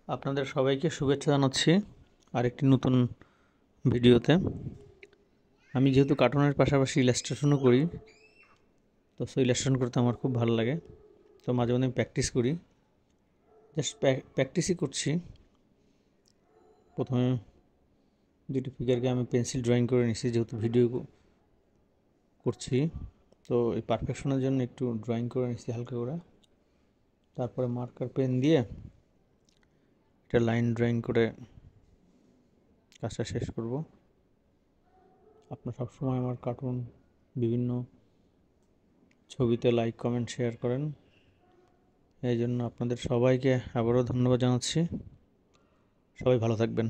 আপনাদের সবাইকে শুভেচ্ছা জানাচ্ছি আরেকটি নতুন ভিডিওতে। আমি যেহেতু কার্টুনের পাশাপাশি ইলাস্ট্রেশনও করি, তো ইলাস্ট্রেশন করতে আমার খুব ভালো লাগে। তো মাঝে মাঝে আমি প্র্যাকটিস করি, জাস্ট প্র্যাকটিসই করছি। প্রথমে দুটি ফিগারকে আমি পেন্সিল ড্রয়িং করে নিছি, যেহেতু ভিডিও করছি। তো এই পারফেকশনের জন্য একটু ড্রয়িং করে নিছি হালকা করে। তারপরে মার্কার পেন দিয়ে একটা লাইন ড্রয়িং করে কাজটা শেষ করব। আপনারা সবসময় আমার কার্টুন বিভিন্ন ছবিতে লাইক কমেন্ট শেয়ার করেন, এই জন্য আপনাদের সবাইকে আবারও ধন্যবাদ জানাচ্ছি। সবাই ভালো থাকবেন।